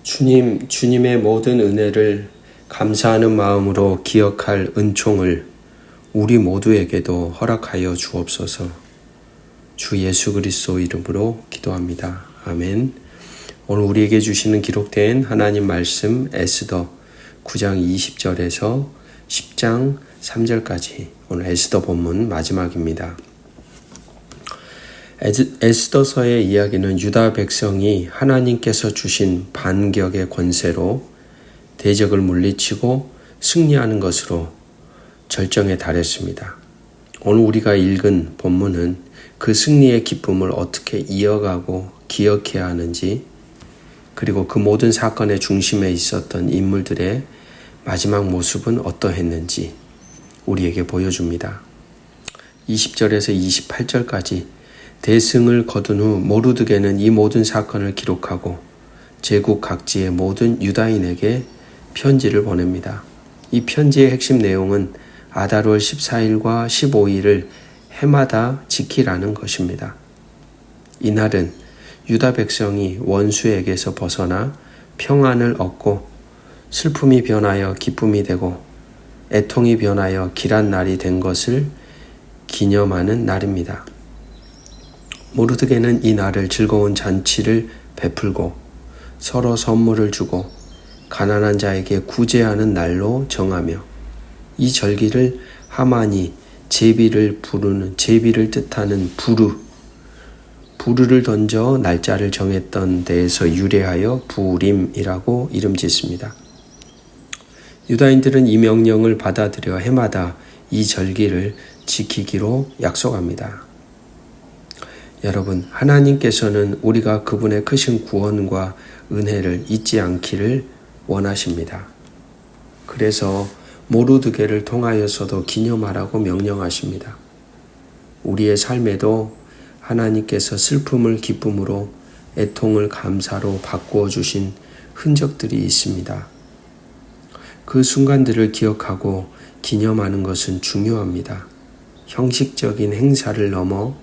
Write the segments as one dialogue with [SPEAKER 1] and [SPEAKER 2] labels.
[SPEAKER 1] 주님의 모든 은혜를 감사하는 마음으로 기억할 은총을 우리 모두에게도 허락하여 주옵소서. 주 예수 그리스도 이름으로 기도합니다. 아멘. 오늘 우리에게 주시는 기록된 하나님 말씀 에스더 9장 20절에서 10장 3절까지 오늘 에스더 본문 마지막입니다. 에스더서의 이야기는 유다 백성이 하나님께서 주신 반격의 권세로 대적을 물리치고 승리하는 것으로 절정에 달했습니다. 오늘 우리가 읽은 본문은 그 승리의 기쁨을 어떻게 이어가고 기억해야 하는지, 그리고 그 모든 사건의 중심에 있었던 인물들의 마지막 모습은 어떠했는지 우리에게 보여줍니다. 20절에서 28절까지 대승을 거둔 후 모르드게는 이 모든 사건을 기록하고 제국 각지의 모든 유다인에게 편지를 보냅니다. 이 편지의 핵심 내용은 아달월 14일과 15일을 해마다 지키라는 것입니다. 이날은 유다 백성이 원수에게서 벗어나 평안을 얻고 슬픔이 변하여 기쁨이 되고 애통이 변하여 길한 날이 된 것을 기념하는 날입니다. 모르드게는 이 날을 즐거운 잔치를 베풀고 서로 선물을 주고 가난한 자에게 구제하는 날로 정하며, 이 절기를 하만이 제비를 뜻하는 부르를 던져 날짜를 정했던 데에서 유래하여 부림이라고 이름 짓습니다. 유다인들은 이 명령을 받아들여 해마다 이 절기를 지키기로 약속합니다. 여러분, 하나님께서는 우리가 그분의 크신 구원과 은혜를 잊지 않기를 원하십니다. 그래서 모르드게를 통하여서도 기념하라고 명령하십니다. 우리의 삶에도 하나님께서 슬픔을 기쁨으로, 애통을 감사로 바꾸어 주신 흔적들이 있습니다. 그 순간들을 기억하고 기념하는 것은 중요합니다. 형식적인 행사를 넘어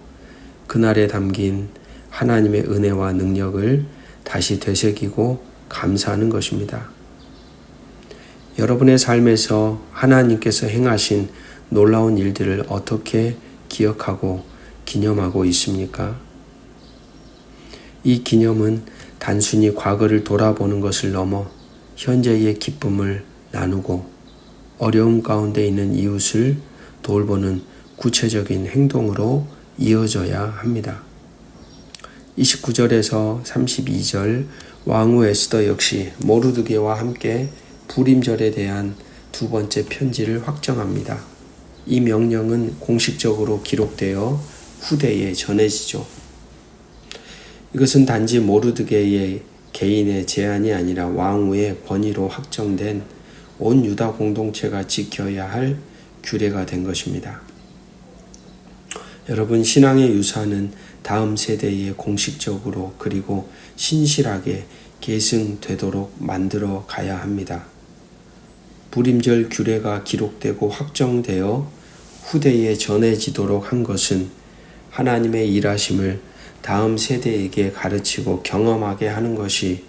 [SPEAKER 1] 그날에 담긴 하나님의 은혜와 능력을 다시 되새기고 감사하는 것입니다. 여러분의 삶에서 하나님께서 행하신 놀라운 일들을 어떻게 기억하고 기념하고 있습니까? 이 기념은 단순히 과거를 돌아보는 것을 넘어 현재의 기쁨을 나누고 어려움 가운데 있는 이웃을 돌보는 구체적인 행동으로 이어져야 합니다. 29절에서 32절 왕후 에스더 역시 모르드게와 함께 부림절에 대한 두 번째 편지를 확정합니다. 이 명령은 공식적으로 기록되어 후대에 전해지죠. 이것은 단지 모르드게의 개인의 제안이 아니라 왕후의 권위로 확정된 온 유다 공동체가 지켜야 할 규례가 된 것입니다. 여러분, 신앙의 유산은 다음 세대에 공식적으로 그리고 신실하게 계승되도록 만들어 가야 합니다. 부림절 규례가 기록되고 확정되어 후대에 전해지도록 한 것은 하나님의 일하심을 다음 세대에게 가르치고 경험하게 하는 것이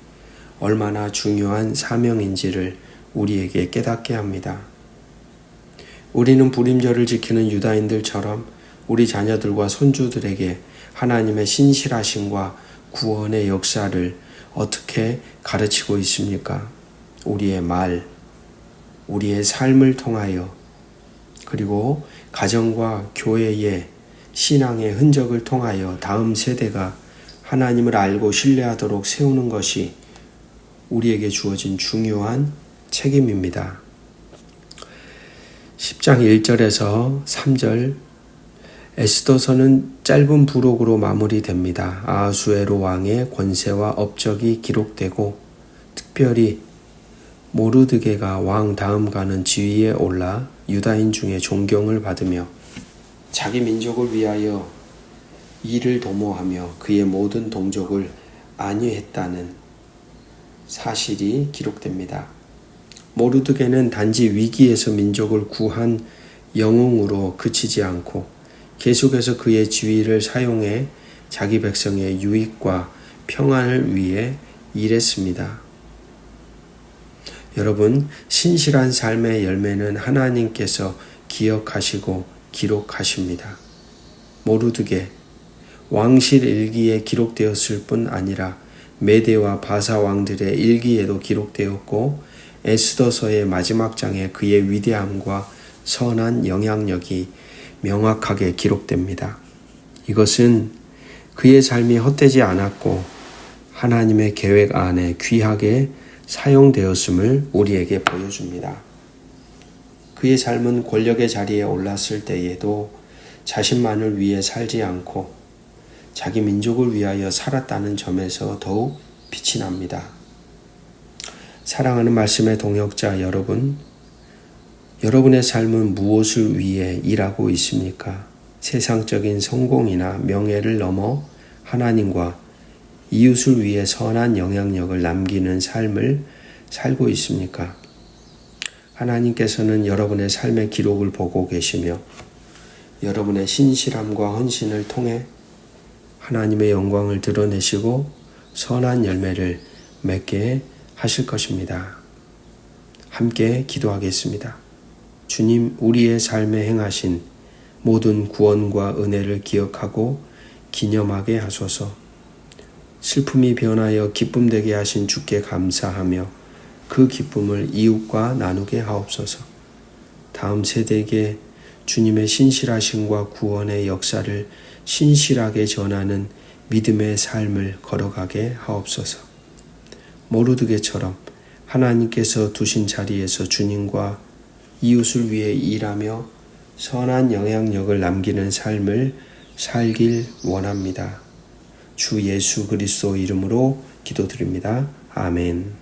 [SPEAKER 1] 얼마나 중요한 사명인지를 우리에게 깨닫게 합니다. 우리는 부림절을 지키는 유다인들처럼 우리 자녀들과 손주들에게 하나님의 신실하심과 구원의 역사를 어떻게 가르치고 있습니까? 우리의 말, 우리의 삶을 통하여, 그리고 가정과 교회의 신앙의 흔적을 통하여 다음 세대가 하나님을 알고 신뢰하도록 세우는 것이 우리에게 주어진 중요한 책임입니다. 10장 1절에서 3절 에스더서는 짧은 부록으로 마무리됩니다. 아하수에로 왕의 권세와 업적이 기록되고 특별히 모르드게가 왕 다음 가는 지위에 올라 유다인 중에 존경을 받으며 자기 민족을 위하여 일을 도모하며 그의 모든 동족을 안위했다는 사실이 기록됩니다. 모르드게는 단지 위기에서 민족을 구한 영웅으로 그치지 않고 계속해서 그의 지위를 사용해 자기 백성의 유익과 평안을 위해 일했습니다. 여러분, 신실한 삶의 열매는 하나님께서 기억하시고 기록하십니다. 모르드게 왕실 일기에 기록되었을 뿐 아니라 메대와 바사 왕들의 일기에도 기록되었고 에스더서의 마지막 장에 그의 위대함과 선한 영향력이 명확하게 기록됩니다. 이것은 그의 삶이 헛되지 않았고 하나님의 계획 안에 귀하게 사용되었음을 우리에게 보여줍니다. 그의 삶은 권력의 자리에 올랐을 때에도 자신만을 위해 살지 않고 자기 민족을 위하여 살았다는 점에서 더욱 빛이 납니다. 사랑하는 말씀의 동역자 여러분, 여러분의 삶은 무엇을 위해 일하고 있습니까? 세상적인 성공이나 명예를 넘어 하나님과 이웃을 위해 선한 영향력을 남기는 삶을 살고 있습니까? 하나님께서는 여러분의 삶의 기록을 보고 계시며 여러분의 신실함과 헌신을 통해 하나님의 영광을 드러내시고 선한 열매를 맺게 하실 것입니다. 함께 기도하겠습니다. 주님, 우리의 삶에 행하신 모든 구원과 은혜를 기억하고 기념하게 하소서. 슬픔이 변하여 기쁨 되게 하신 주께 감사하며 그 기쁨을 이웃과 나누게 하옵소서. 다음 세대에게 주님의 신실하심과 구원의 역사를 신실하게 전하는 믿음의 삶을 걸어가게 하옵소서. 모르드게처럼 하나님께서 두신 자리에서 주님과 이웃을 위해 일하며 선한 영향력을 남기는 삶을 살길 원합니다. 주 예수 그리스도 이름으로 기도드립니다. 아멘.